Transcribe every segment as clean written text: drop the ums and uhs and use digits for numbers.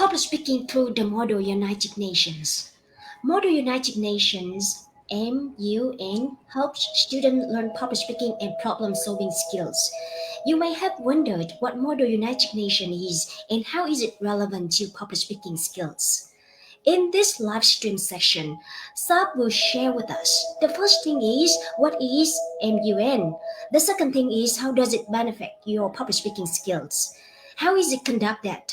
public speaking through the Model United Nations. Model United Nations MUN helps students learn public speaking and problem solving skills. You may have wondered what Model United Nations is and how is it relevant to public speaking skills. In this live stream session, Saab will share with us. The first thing is what is MUN? The second thing is how does it benefit your public speaking skills? How is it conducted?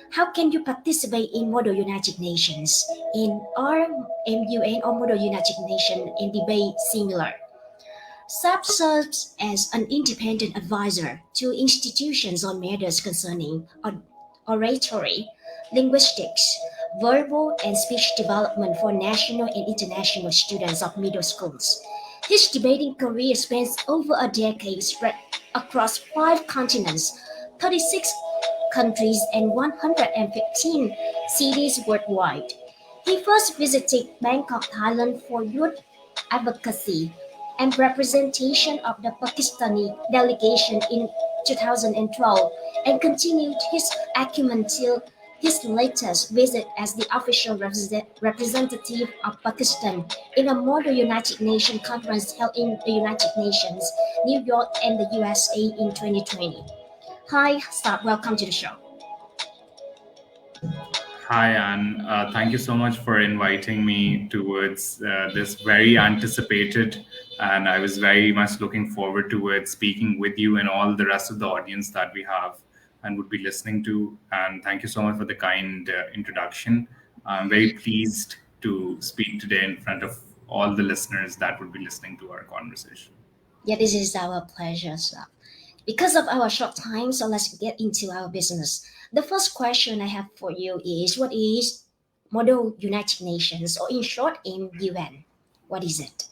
How can you participate in Model United Nations? In our MUN or Model United Nations in debate similar? SAP serves as an independent advisor to institutions on matters concerning oratory, linguistics, verbal and speech development for national and international students of middle schools. His debating career spans over a decade spread across 5 continents, 36 countries, and 115 cities worldwide. He first visited Bangkok, Thailand for youth advocacy and representation of the Pakistani delegation in 2012 and continued his acumen till his latest visit as the official representative of Pakistan in a Model United Nations conference held in the United Nations, New York, and the USA in 2020. Hi, Stop. Welcome to the show. Hi, Anne. Thank you so much for inviting me towards this very anticipated, and I was very much looking forward towards speaking with you and all the rest of the audience that we have and would be listening to. And thank you so much for the kind introduction. I'm very pleased to speak today in front of all the listeners that would be listening to our conversation. Yeah, this is our pleasure, Stop. Because of our short time, so let's get into our business. The first question I have for you is what is Model United Nations, or in short, MUN? What is it?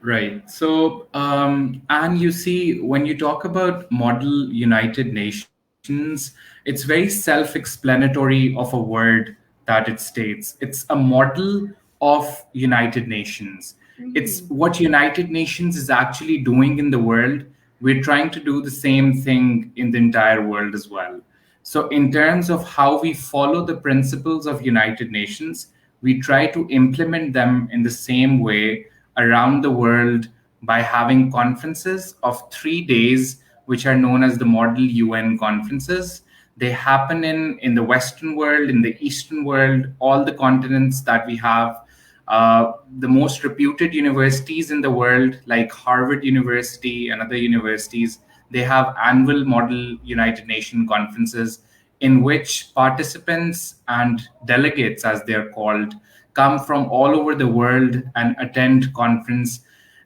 Right. So, and you see, when you talk about Model United Nations, it's very self explanatory of a word that it states. It's a model of United Nations. It's what United Nations is actually doing in the world. We're trying to do the same thing in the entire world as well. So, in terms of how we follow the principles of United Nations, we try to implement them in the same way around the world by having conferences of 3 days, which are known as the Model UN conferences. They happen in the Western world, in the Eastern world, all the continents that we have. The most reputed universities in the world, like Harvard University and other universities, they have annual Model United Nations conferences in which participants and delegates, as they're called, come from all over the world and attend conference.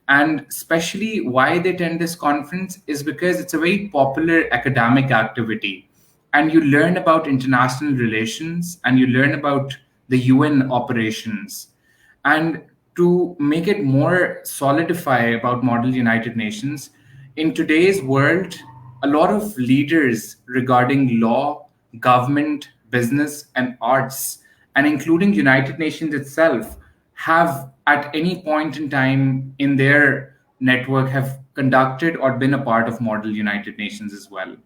And especially why they attend this conference is because it's a very popular academic activity. And you learn about international relations and you learn about the UN operations. And to make it more solidify about Model United Nations, in today's world, a lot of leaders regarding law, government, business, and arts, and including United Nations itself, have at any point in time in their network have conducted or been a part of Model United Nations as well.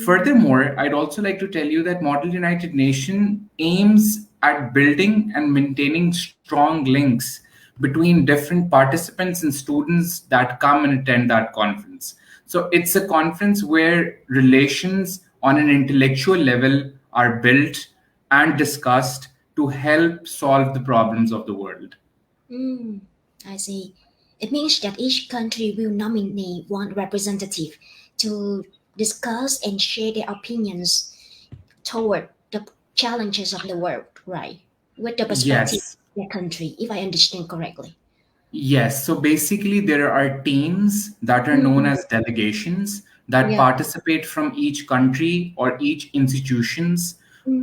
Furthermore, I'd also like to tell you that Model United Nations aims at building and maintaining strong links between different participants and students that come and attend that conference. So it's a conference where relations on an intellectual level are built and discussed to help solve the problems of the world. I see. It means that each country will nominate one representative to discuss and share their opinions toward the challenges of the world, right? With the perspective Yes. of the country, if I understand correctly. Yes, so basically, there are teams that are known Mm, as delegations that yeah. participate from each country or each institutions Mm,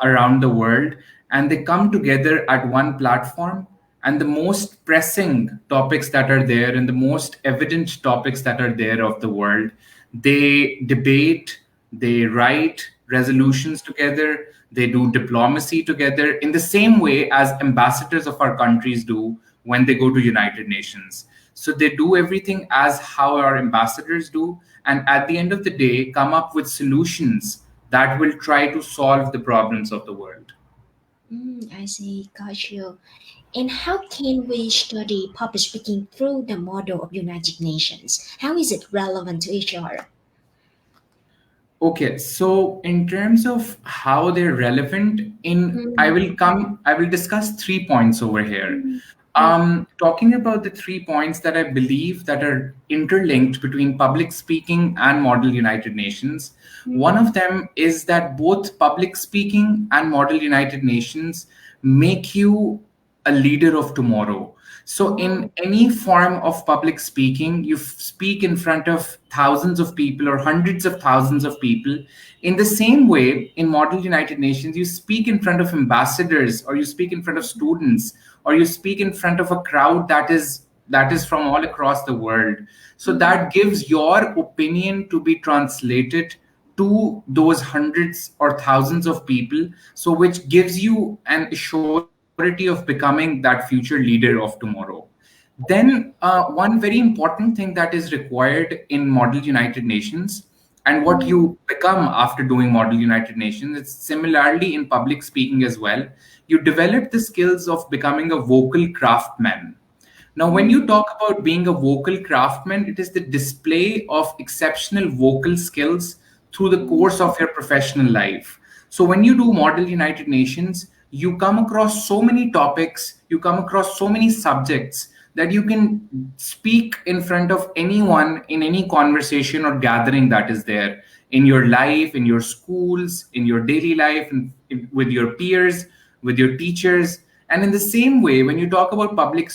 around the world, and they come together at one platform. And the most pressing topics that are there, and the most evident topics that are there of the world, they debate, they write resolutions together, they do diplomacy together in the same way as ambassadors of our countries do when they go to United Nations. So they do everything as how our ambassadors do, and at the end of the day come up with solutions that will try to solve the problems of the world. I see. Got you. And how can we study public speaking through the model of United Nations? How is it relevant to each other? Okay, so in terms of how they're relevant, I will discuss 3 points over here. Mm, mm, Talking about the 3 points that I believe that are interlinked between public speaking and Model United Nations. One mm, of them is that both public speaking and Model United Nations make you a leader of tomorrow. So, in oh, any form of public speaking, you speak in front of thousands of people or hundreds of thousands of people. In the same way, in Model United Nations, you speak in front of ambassadors, or you speak in front of students, or you speak in front of a crowd that is from all across the world. So mm, that gives your opinion to be translated to those hundreds or thousands of people, so which gives you an surety of becoming that future leader of tomorrow. Then one very important thing that is required in Model United Nations, and what mm, you become after doing Model United Nations, it's similarly in public speaking as well. You develop the skills of becoming a vocal craftsman. Now, when mm, you talk about being a vocal craftsman, it is the display of exceptional vocal skills through the mm, course of your professional life. So, when you do Model United Nations, you come across so many topics, you come across so many subjects that you can speak in front of anyone in any conversation or gathering that is there in your life, in your schools, in your daily life, and with your peers, with your teachers. And in the same way, when you talk about public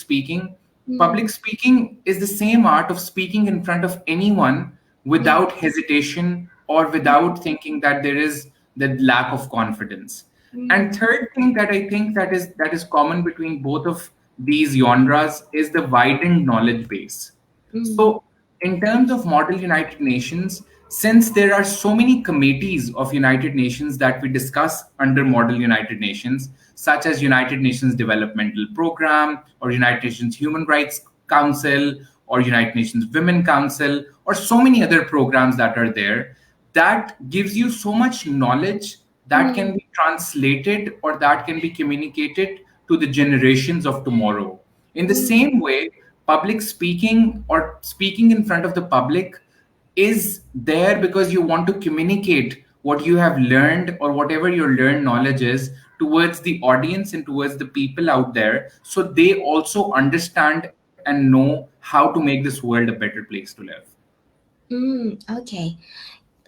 mm, speaking is the same art of speaking in front of anyone mm, without hesitation or without thinking that there is the lack of confidence. And mm, third thing that I think that is common between both of these genres is the widened knowledge base. mm, So, in terms of Model United Nations, since there are so many committees of United Nations that we discuss under Model United Nations, such as United Nations Developmental Program or United Nations Human Rights Council or United Nations Women Council or so many other programs that are there, that gives you so much knowledge that mm, can be translated or that can be communicated to the generations of tomorrow. In the mm, same way, public speaking or speaking in front of the public is there because you want to communicate what you have learned or whatever your learned knowledge is towards the audience and towards the people out there, so they also understand and know how to make this world a better place to live. Okay.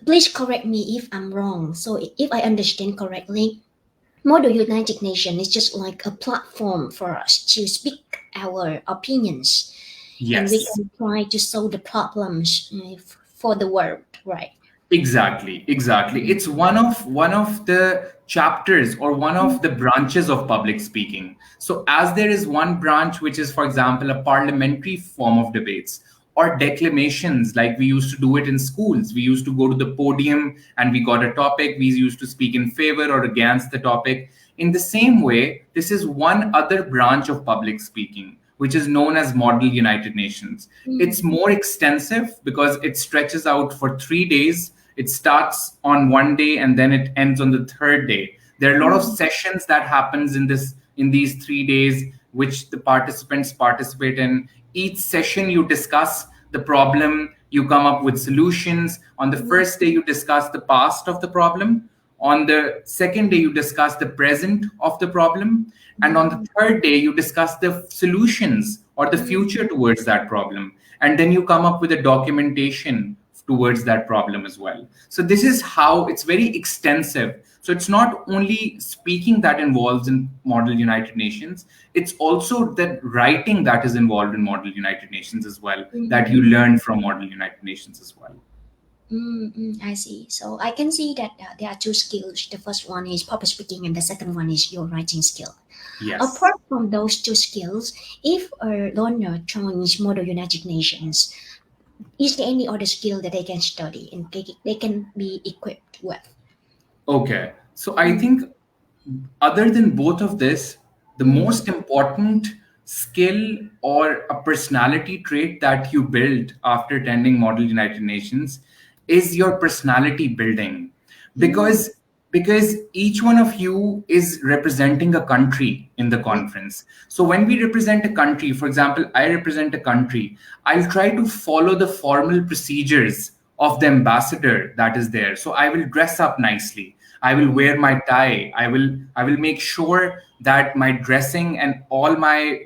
Please correct me if I'm wrong. So, if I understand correctly, Model United Nations is just like a platform for us to speak our opinions, and we Yes. can try to solve the problems for the world, right? Exactly, exactly. It's one of the chapters or one Mm, of the branches of public speaking. So as there is one branch which is, for example, a parliamentary form of debates or declamations, like we used to do it in schools. We used to go to the podium and we got a topic. We used to speak in favor or against the topic. In the same way, this is one other branch of public speaking, which is known as Model United Nations. It's mm, more extensive because it stretches out for 3 days. It starts on one day and then it ends on the third day. There are a lot of mm, sessions that happens in these 3 days, which the participants participate in. Each session you discuss the problem, you come up with solutions. On the mm, first day you discuss the past of the problem. On the second day, you discuss the present of the problem. And on the mm, third day, you discuss the solutions or the mm, future towards that problem. And then you come up with a documentation towards that problem as well. So, this is how it's very extensive. So, it's not only speaking that involves in Model United Nations, it's also the writing that is involved in Model United Nations as well, that you mm, learn from Model United Nations as well. I see. So I can see that there are two skills. The first one is public speaking, and the second one is your writing skill. Yes. Apart from those two skills, if a learner joins Model United Nations, is there any other skill that they can study and they can be equipped with? Okay. So I Mm, think other than both of this, the mm, most important skill or a personality trait that you build after attending Model United Nations is your personality building. Mm, because each one of you is representing a country in the mm, conference. So when we represent a country, for example, I represent a country, I'll try to follow the formal procedures of the ambassador that is there. So I will dress up nicely, I will mm, wear my tie, I will make sure that my dressing and all my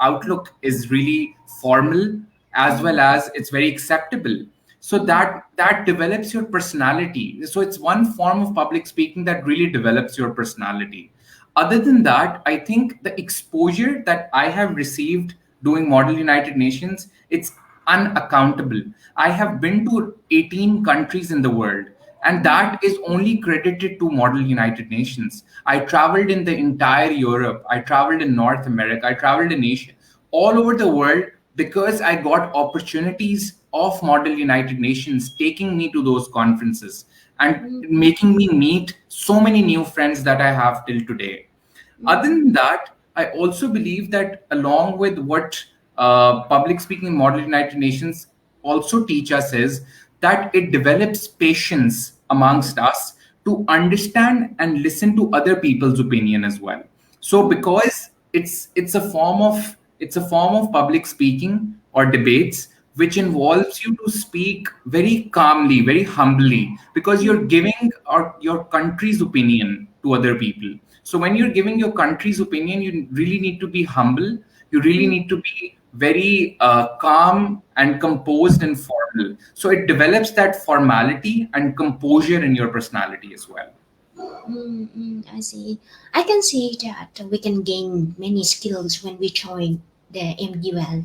outlook is really formal, as well mm, as it's very acceptable. So mm, that develops your personality. So it's one form of public speaking that really develops your personality. Other than that, I think the exposure that I have received doing Model United Nations, it's unaccountable. I have been to 18 countries in the world, and mm, that is only credited to Model United Nations. I traveled in the entire Europe, I traveled in North America, I traveled in Asia, all over the world, because I got opportunities of Model United Nations taking me to those conferences and mm, making me meet so many new friends that I have till today. Other mm, than that, I also believe that along with what public speaking Model United Nations also teach us is that it develops patience mm, amongst us to understand and listen to other people's opinion as well. So mm, because it's a form of public speaking or debates which mm, involves you to speak very calmly, very humbly, because you're mm, giving your country's opinion to other people. So when you're giving your country's opinion, you really need to be humble. You really mm, need to be very calm and composed and formal. So it develops that formality and composure in your personality as well. I see. I can see that we can gain many skills when we join the MUL.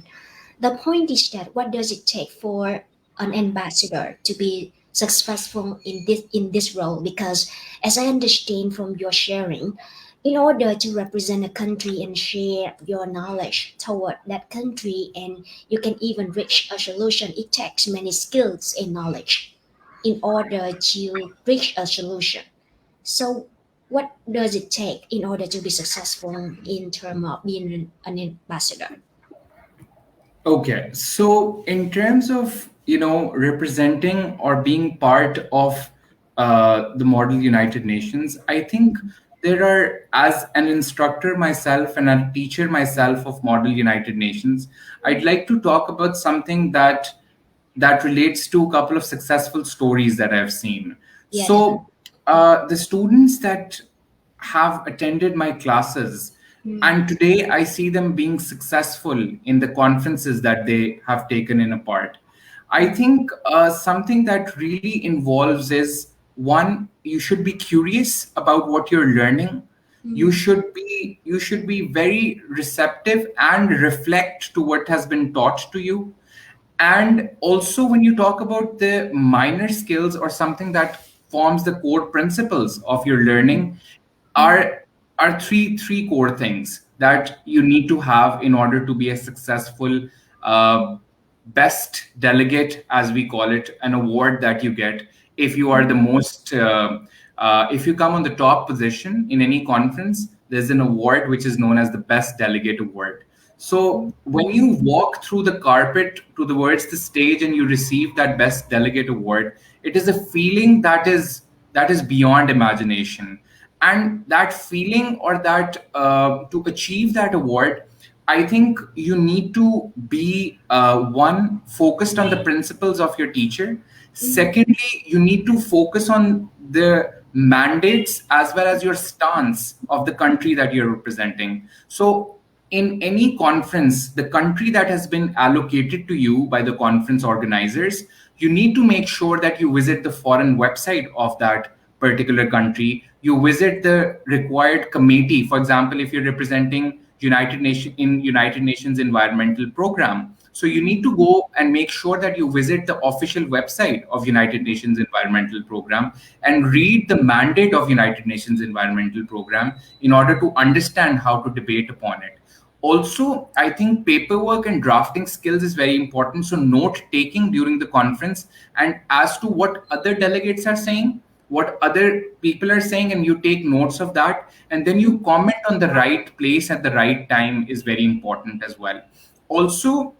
The point is that what does it take for an ambassador to be successful in this role? Because as I understand from your sharing, in order to represent a country and share your knowledge toward that country, and you can even reach a solution, it takes many skills and knowledge in order to reach a solution. So what does it take in order to be successful in terms of being an ambassador? Okay, so in terms of representing or being part of the Model United Nations, I think there are, as an instructor myself and a teacher myself of Model United Nations, I'd like to talk about something that relates to a couple of successful stories that I've seen. Yeah, definitely. So the students that have attended my classes, Mm, and today I see them being successful in the conferences that they have taken in a part. I mm, think something that really involves is, one, you should be curious about what you're learning. you mm, should be you should be very receptive and reflect to what has been taught to you. And also, when you talk about the minor skills or something that forms the core principles of your mm, learning, mm, are three core things that you need to have in order to be a successful uh, best delegate, as we call it, an award that you get if you are the mm, most if you come on the top position in any conference. There's an award which is known as the best delegate award. So mm, when you walk through the carpet towards the stage and you receive that best delegate award, it is a feeling that is beyond imagination. And that feeling, or that to achieve that award, I think you need to be, one, focused on the principles of your teacher. mm, Secondly, you need to focus on the mandates as well as your stance of the country that you're representing. So in any conference, the country that has been allocated to you by the conference organizers, you need to make sure that you visit the foreign website of that particular country. You visit the required committee. For example, if you're representing United Nations Environmental Program, so you mm, need to go and make sure that you visit the official website of United Nations Environmental Program and read the mandate of United Nations Environmental Program in order to understand how to debate upon it. Also, I think paperwork and drafting skills is very important. So note taking during the conference, and as to what other delegates are saying, what other people are saying, and you take notes of that, and then you comment on the right place at the right time is very important as well. Also,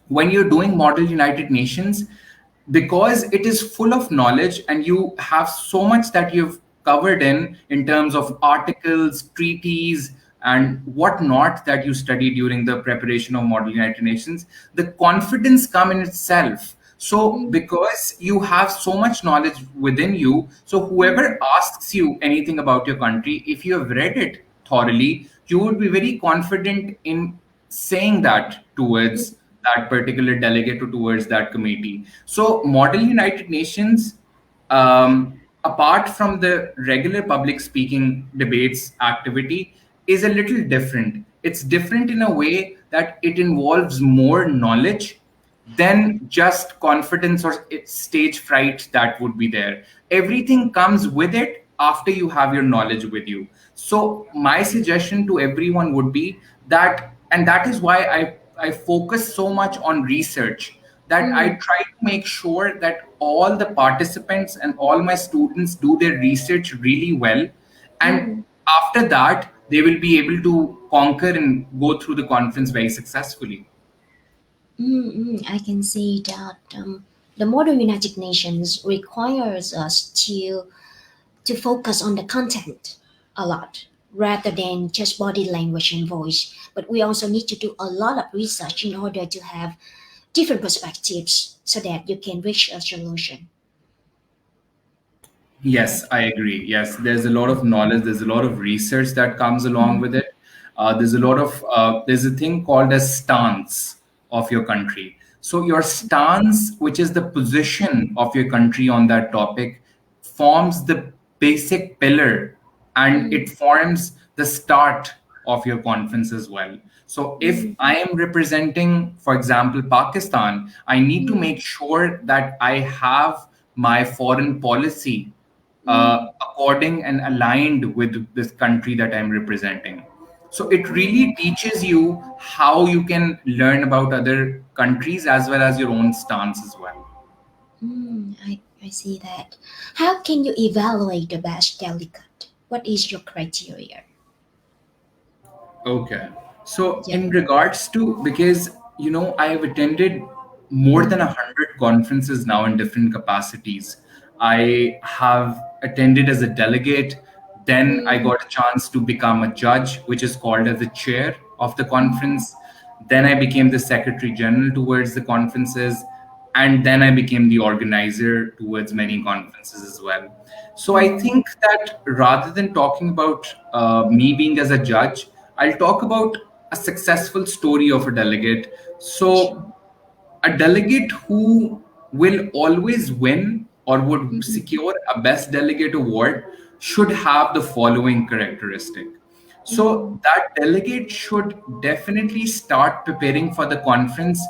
when you're doing Model United Nations, because it is full of knowledge and you have so much that you've covered in terms of articles, treaties, and whatnot that you study during the preparation of Model United Nations, the confidence come in itself. So mm, because you have so much knowledge within you, so mm, whoever asks you anything about your country, if you have read it thoroughly, you would be very confident in saying that towards mm, that particular delegate or towards that committee. So, Model United Nations, apart from the regular public speaking debates activity, is a little different. It's different in a way that it involves more knowledge than just confidence or stage fright that would be there. Everything comes with it after you have your knowledge with you. So my suggestion to everyone would be that, and that is why I focus so much on research, that I mm, try to make sure that all the participants and all my students do their research really well. And mm, after that, they will be able to conquer and go through the conference very successfully. I can see that the modern United Nations requires us to focus on the content a lot rather than just body language and voice. But we also need to do a lot of research in order to have different perspectives so that you can reach a solution. Yes, I agree. Yes, there's a lot of knowledge, there's a lot of research that comes along with it. There's a thing called as stance of your country. So your stance, which is the position of your country on that topic, forms the basic pillar and it Mm, forms the start of your conference as well. So if mm, I am representing, for example, Pakistan, I need to mm, make sure that I have my foreign policy mm, according and aligned with this country that I'm representing. So it mm, really teaches you how you can learn about other countries as well as your own stance as well. I see that. How can you evaluate the best delegate? What is your criteria? Okay. So Yeah. in regards to, because I have attended more than Mm, 100 conferences now in different capacities. I have attended as a delegate, then I mm, got a chance to become a judge, which is called as the chair of the mm, conference. Then I became the secretary general towards the conferences, and then I became the organizer towards many conferences as well. So I mm, think that rather than talking about me being as a judge, I'll talk about a successful story of a delegate. So sure. a delegate who will always win or would Mm, secure a best delegate award should have the following characteristic. So mm, that delegate should definitely start preparing for the conference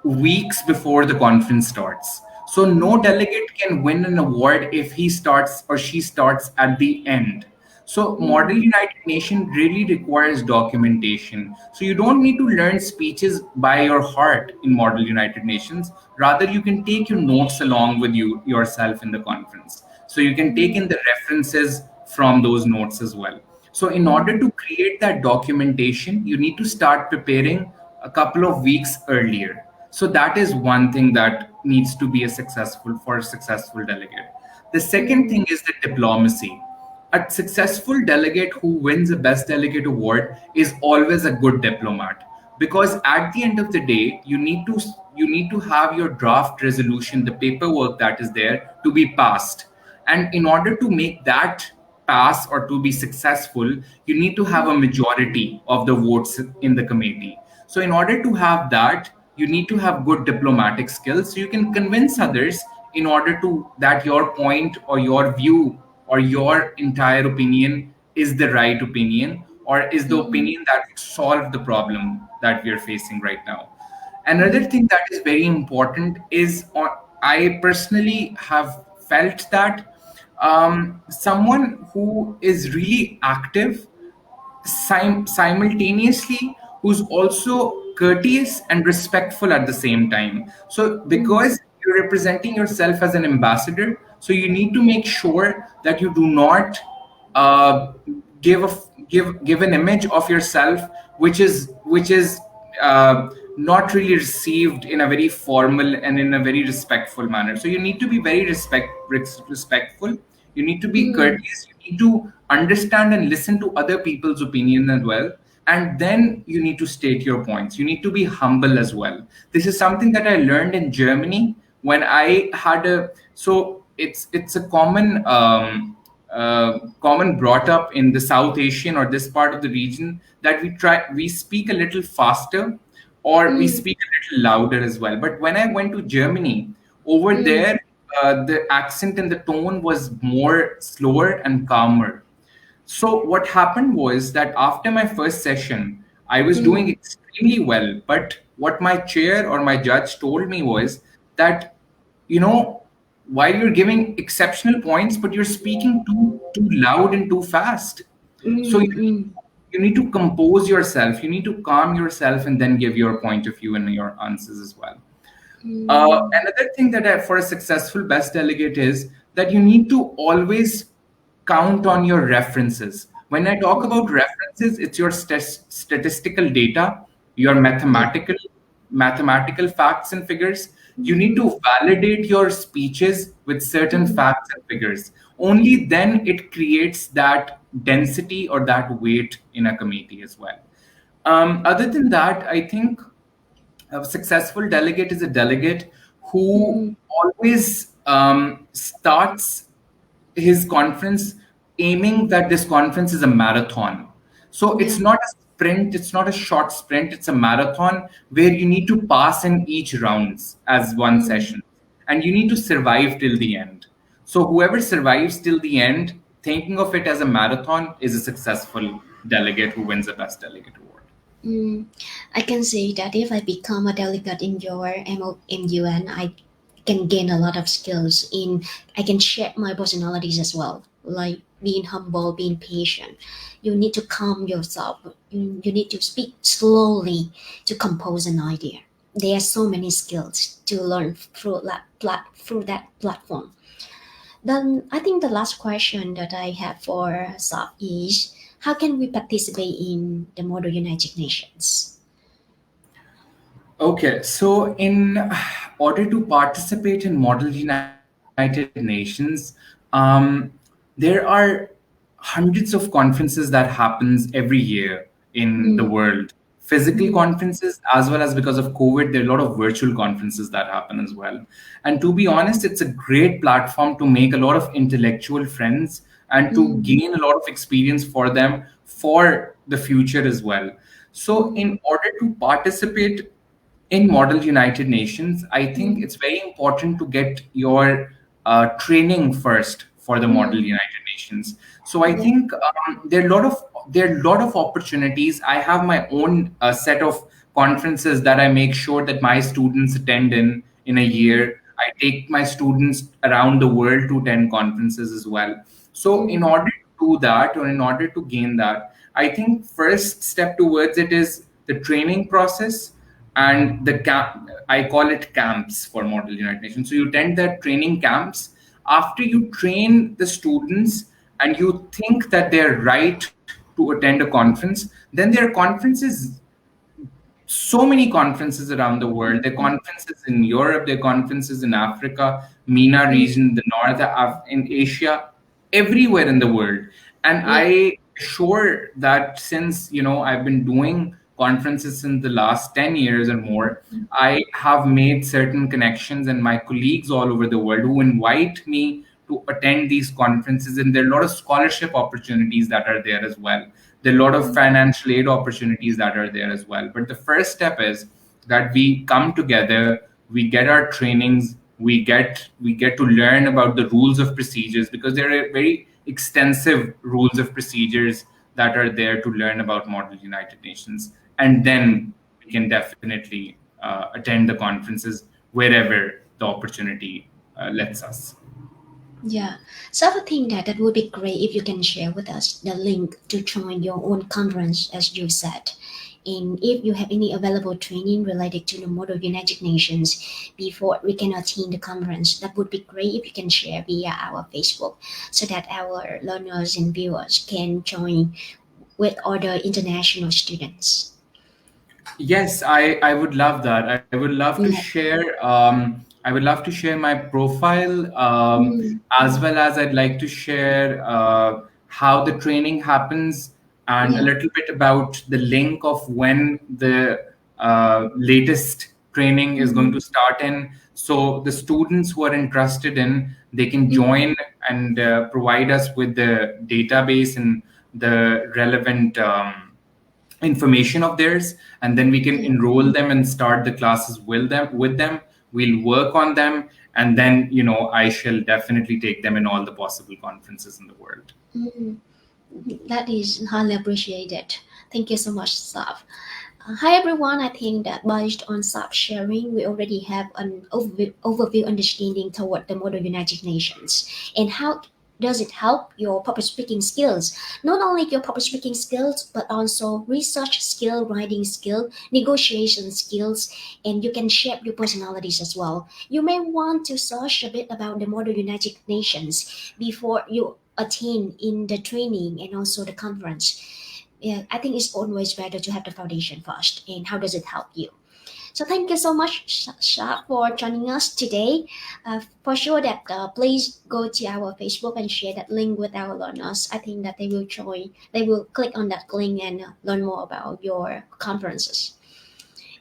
weeks before the conference starts. So no mm, delegate can win an award if he starts or she starts at the end. So Model mm, United Nation really requires documentation. So you don't need to learn speeches by your heart in Model United Nations. Rather, you can take your notes along with you yourself in the conference. So you can take mm, in the references from those notes as well. So in order mm, to create that documentation, you need to start preparing a couple of weeks earlier. So that is one thing that needs to be a successful delegate. The second mm, thing is the diplomacy. A successful delegate who wins a best delegate award is always a good diplomat, because at the end of the day you need to have your draft resolution, the paperwork that is there, to be passed. And in order to make that pass or to be successful, you need to have a mm, majority of the votes in the committee. So in order to have that, you need to have good diplomatic skills so you can convince others in order to that your point or your view or your entire opinion is the right opinion, or is the mm, opinion that would solve the problem that we are facing right now. Another mm, thing that is very important is, I personally have felt that someone who is really active simultaneously, who's also courteous and respectful at the same time. So mm, because you're representing yourself as an ambassador, so you need to make sure that you do not uh, give an image of yourself which is not really received in a very formal and in a very respectful manner. So you need to be very respectful. You need to be Mm, courteous. You need to understand and listen to other people's opinion as well. And then you need to state your points. You need to be humble as well. This is something that I learned in Germany when I had a, so it's a common brought up in the South Asian or this part of the region, that we speak a little faster or we mm, speak a little louder as well. But when I went to Germany, over mm, there, the accent and the tone was more slower and calmer. So what happened was that after my first session, I was doing mm, extremely well. But what my chair or my judge told me was that, you know, while you're giving exceptional points, but you're speaking too loud and too fast. So mm, mm, you need to compose yourself, you need to calm yourself, and then give your point of view and your answers as well. mm, Another thing that for a successful best delegate is that you need to always count on your references. When I talk about mm, references, it's your statistical data, your yeah, mathematical facts and figures. You need mm, to validate your speeches with certain mm, facts and figures. Only then it creates that density or that weight in a committee as well. Other than that, I think a successful delegate is a delegate who mm, always starts his conference aiming that this conference is a marathon. So it's yeah, not a sprint, it's not a short sprint, it's a marathon where you need to pass in each rounds as one mm. session, and you need to survive till the end. So whoever survives till the end, thinking of it as a marathon, is a successful delegate who wins the best delegate award. Mm, I can say that if I become a delegate in your MUN, I can gain a lot of skills in, I can share my personalities as well, like being humble, being patient. You need to calm yourself. You need to speak slowly to compose an idea. There are so many skills to learn through that platform. Then I think the last question that I have for Saf is, how can we participate in the Model United Nations? Okay, so in order to participate in Model United Nations, there are hundreds of conferences that happens every year in the Mm, world. Physical mm, conferences, as well as because of COVID, there are a lot of virtual conferences that happen as well. And to be honest, it's a great platform to make a lot of intellectual friends and to mm, gain a lot of experience for them for the future as well. So, mm, in order to participate in Model United Nations, I think mm, it's very important to get your training first for the Model mm, United Nations. So I yeah, think there are a lot of opportunities. I have my own set of conferences that I make sure that my students attend in a mm, year. I take my students around the world to attend conferences as well. So in mm, order to do that, or in order to gain that, I think first step towards it is the training process and the camp. I call it camps for Model United Nations. So you attend the training camps. After you train the students and you think that they're right to attend a conference, then there are conferences, so many conferences around the world. There are conferences in Europe, there are conferences in Africa, MENA mm, region, the in Asia, everywhere in the world. And yeah, I sure that since I've been doing conferences in the last 10 years or more, I have made certain connections and my colleagues all over the world who invite me to attend these conferences, and there are a lot of scholarship opportunities that are there as well. There are a lot of mm, financial aid opportunities that are there as well. But the first step is that we come together, we get our trainings, we get to learn about the rules of procedures, because there are very extensive rules of procedures that are there to learn about Model United Nations. And then we can definitely attend the conferences wherever the opportunity lets us. yeah. So I think that that would be great if you can share with us the link to join your own conference, as you said. And if you have any available training related to the Model United Nations before we can attend the conference, that would be great if you can share via our Facebook so that our learners and viewers can join with other international students. Yes, I would love that. I would love to Yeah. share. I would love to share my profile, Mm, as well as I'd like to share how the training happens and a yeah. little bit about the link of when the latest training is going Mm, to start in. So the students who are interested in, they can mm, join and provide us with the database and the relevant. Information of theirs, and then we can yeah. enroll them and start the classes with them. We'll work on them, and then I shall definitely take them in all the possible conferences in the world. Mm, that is highly appreciated. Thank you so much, Saf. Hi everyone, I think that based on sub sharing, we already have an overview understanding toward the model United Nations and how does it help your public speaking skills. Not only your public speaking skills, but also research skill, writing skill, negotiation skills, and you can shape your personalities as well. You may want to search a bit about the model United Nations before you attend in the training and also the conference. Yeah, I think it's always better to have the foundation first. And how does it help you? So thank you so much, Shah, for joining us today. For sure that please go to our Facebook and share that link with our learners. I think that they will join. They will click on that link and learn more about your conferences.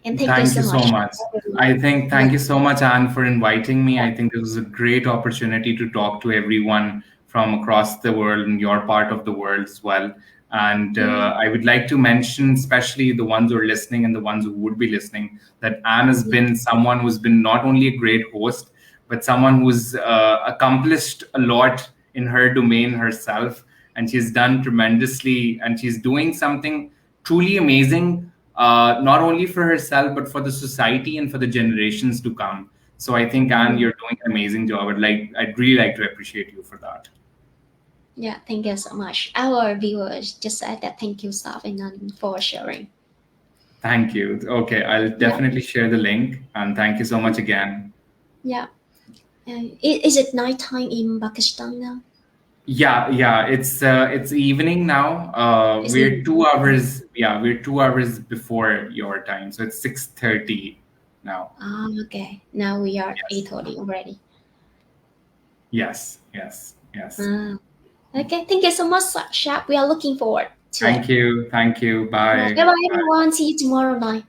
And thank you Thank you so so much, much. everyone. I think Yeah, thank you so much, Anne, for inviting me. I think this was a great opportunity to talk to everyone from across the world and your part of the world as well. And mm, I would like to mention, especially the ones who are listening and the ones who would be listening, that Anne has yeah, been someone who's been not only a great host, but someone who's accomplished a lot in her domain herself. And she's done tremendously, and she's doing something truly amazing, not only for herself but for the society and for the generations to come. So I think, Anne, mm, you're doing an amazing job. I'd really like to appreciate you for that. yeah. Thank you so much. Our viewers just said that thank you, Saf, and for sharing. Thank you. Okay, I'll Yeah, definitely share the link, and thank you so much again. yeah. Is it night time in Pakistan now? Yeah, yeah, it's evening now. Is it? We're 2 hours. Yeah, we're 2 hours before your time, so it's 6:30 now. Ah, okay. Now we are at Yes, 8:30 already. yes, yes, yes. Ah, okay. Thank you so much, Sharp. We are looking forward to it. Thank you, thank you. Yeah. Bye Bye. bye, everyone. See you tomorrow night.